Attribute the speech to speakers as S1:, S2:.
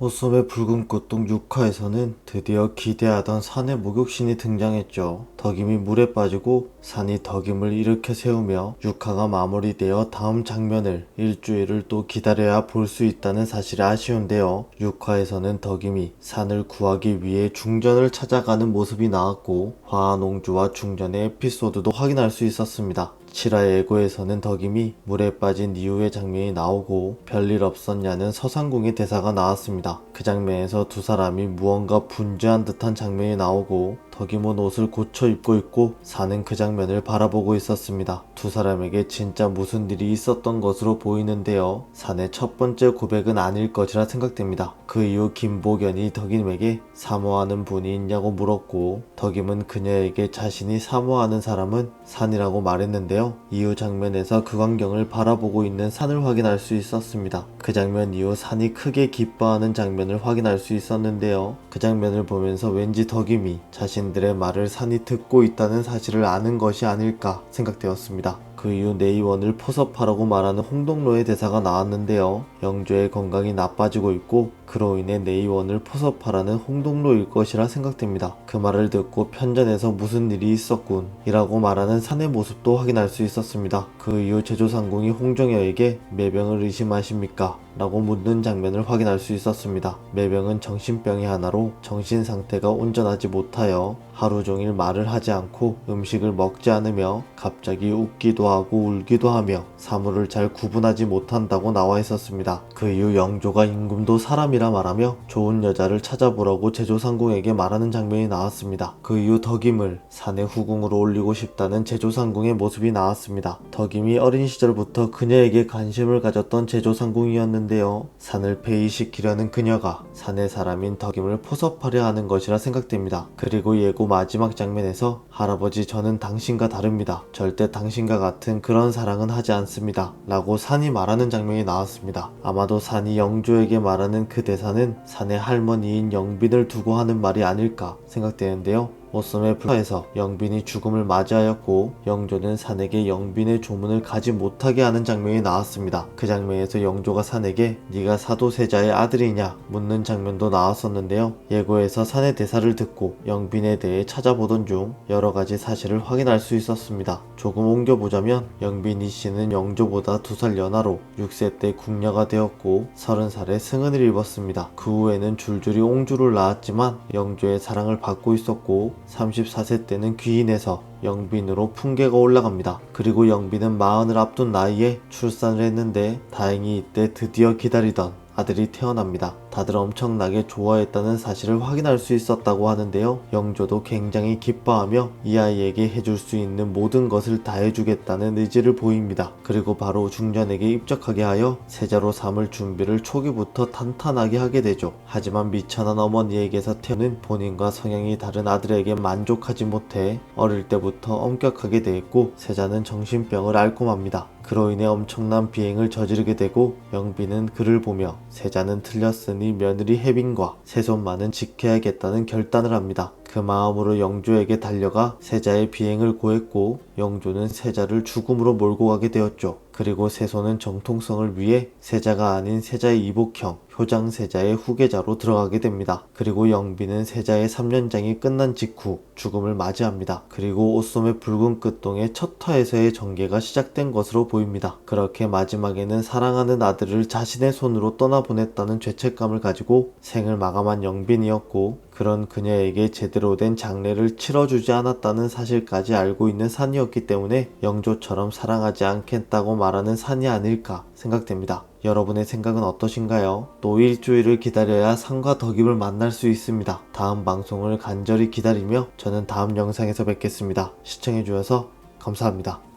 S1: 호썸의 붉은 꽃동 6화에서는 드디어 기대하던 산의 목욕신이 등장했죠. 덕임이 물에 빠지고 산이 덕임을 일으켜 세우며 6화가 마무리되어 다음 장면을 일주일을 또 기다려야 볼 수 있다는 사실이 아쉬운데요. 6화에서는 덕임이 산을 구하기 위해 중전을 찾아가는 모습이 나왔고 화하농주와 중전의 에피소드도 확인할 수 있었습니다. 7화 예고에서는 덕임이 물에 빠진 이후의 장면이 나오고 별일 없었냐는 서상궁의 대사가 나왔습니다. 그 장면에서 두 사람이 무언가 분주한 듯한 장면이 나오고 덕임은 옷을 고쳐 입고 있고 산은 그 장면을 바라보고 있었습니다. 두 사람에게 진짜 무슨 일이 있었던 것으로 보이는데요. 산의 첫 번째 고백은 아닐 것이라 생각됩니다. 그 이후 김복연이 덕임에게 사모하는 분이 있냐고 물었고 덕임은 그녀에게 자신이 사모하는 사람은 산이라고 말했는데요. 이후 장면에서 그 광경을 바라보고 있는 산을 확인할 수 있었습니다. 그 장면 이후 산이 크게 기뻐하는 장면을 확인할 수 있었는데요. 그 장면을 보면서 왠지 덕임이 자신들의 말을 산이 듣고 있다는 사실을 아는 것이 아닐까 생각되었습니다. 그 이후 네이원을 포섭하라고 말하는 홍동로의 대사가 나왔는데요. 영조의 건강이 나빠지고 있고 그로 인해 네이원을 포섭하라는 홍동로일 것이라 생각됩니다. 그 말을 듣고 편전에서 무슨 일이 있었군 이라고 말하는 산의 모습도 확인할 수 있었습니다. 그 이후 제조상궁이 홍정여에게 매병을 의심하십니까? 라고 묻는 장면을 확인할 수 있었습니다. 매병은 정신병이 하나로 정신 상태가 온전하지 못하여 하루 종일 말을 하지 않고 음식을 먹지 않으며 갑자기 웃기도 하고 울기도 하며 사물을 잘 구분하지 못한다고 나와 있었습니다. 그 이후 영조가 임금도 사람이라 말하며 좋은 여자를 찾아보라고 제조상궁에게 말하는 장면이 나왔습니다. 그 이후 덕임을 산의 후궁으로 올리고 싶다는 제조상궁의 모습이 나왔습니다. 덕임이 어린 시절부터 그녀에게 관심을 가졌던 제조상궁이었는데요. 산을 폐위시키려는 그녀가 산의 사람인 덕임을 포섭하려 하는 것이라 생각됩니다. 그리고 예고 마지막 장면에서 할아버지 저는 당신과 다릅니다. 절대 당신과 같은 그런 사랑은 하지 않습니다. 라고 산이 말하는 장면이 나왔습니다. 아마도 산이 영조에게 말하는 그 대사는 산의 할머니인 영빈을 두고 하는 말이 아닐까 생각되는데요. 호썸의 불화에서 영빈이 죽음을 맞이하였고 영조는 산에게 영빈의 조문을 가지 못하게 하는 장면이 나왔습니다. 그 장면에서 영조가 산에게 네가 사도세자의 아들이냐 묻는 장면도 나왔었는데요. 예고에서 산의 대사를 듣고 영빈에 대해 찾아보던 중 여러가지 사실을 확인할 수 있었습니다. 조금 옮겨보자면 영빈 이씨는 영조보다 2살 연하로 6세 때 궁녀가 되었고 30살에 승은을 입었습니다. 그 후에는 줄줄이 옹주를 낳았지만 영조의 사랑을 받고 있었고 34세 때는 귀인해서 영빈으로 풍계가 올라갑니다. 그리고 영빈은 40을 앞둔 나이에 출산을 했는데 다행히 이때 드디어 기다리던 아들이 태어납니다. 다들 엄청나게 좋아했다는 사실을 확인할 수 있었다고 하는데요. 영조도 굉장히 기뻐하며 이 아이에게 해줄 수 있는 모든 것을 다 해주겠다는 의지를 보입니다. 그리고 바로 중전에게 입적하게 하여 세자로 삼을 준비를 초기부터 탄탄하게 하게 되죠. 하지만 미천한 어머니에게서 태어난 본인과 성향이 다른 아들에게 만족하지 못해 어릴 때부터 엄격하게 대했고 세자는 정신병을 앓고 맙니다. 그로 인해 엄청난 비행을 저지르게 되고 영빈은 그를 보며 세자는 틀렸으니 며느리 혜빈과 세손만은 지켜야겠다는 결단을 합니다. 그 마음으로 영조에게 달려가 세자의 비행을 고했고 영조는 세자를 죽음으로 몰고 가게 되었죠. 그리고 세손은 정통성을 위해 세자가 아닌 세자의 이복형 효장세자의 후계자로 들어가게 됩니다. 그리고 영빈은 세자의 3년장이 끝난 직후 죽음을 맞이합니다. 그리고 오썸의 붉은 끝동의 첫 화에서의 전개가 시작된 것으로 보입니다. 그렇게 마지막에는 사랑하는 아들을 자신의 손으로 떠나보냈다는 죄책감을 가지고 생을 마감한 영빈이었고 그런 그녀에게 제대로 된 장례를 치러주지 않았다는 사실까지 알고 있는 산이었기 때문에 영조처럼 사랑하지 않겠다고 말하는 산이 아닐까 생각됩니다. 여러분의 생각은 어떠신가요? 또 일주일을 기다려야 산과 덕임을 만날 수 있습니다. 다음 방송을 간절히 기다리며 저는 다음 영상에서 뵙겠습니다. 시청해주셔서 감사합니다.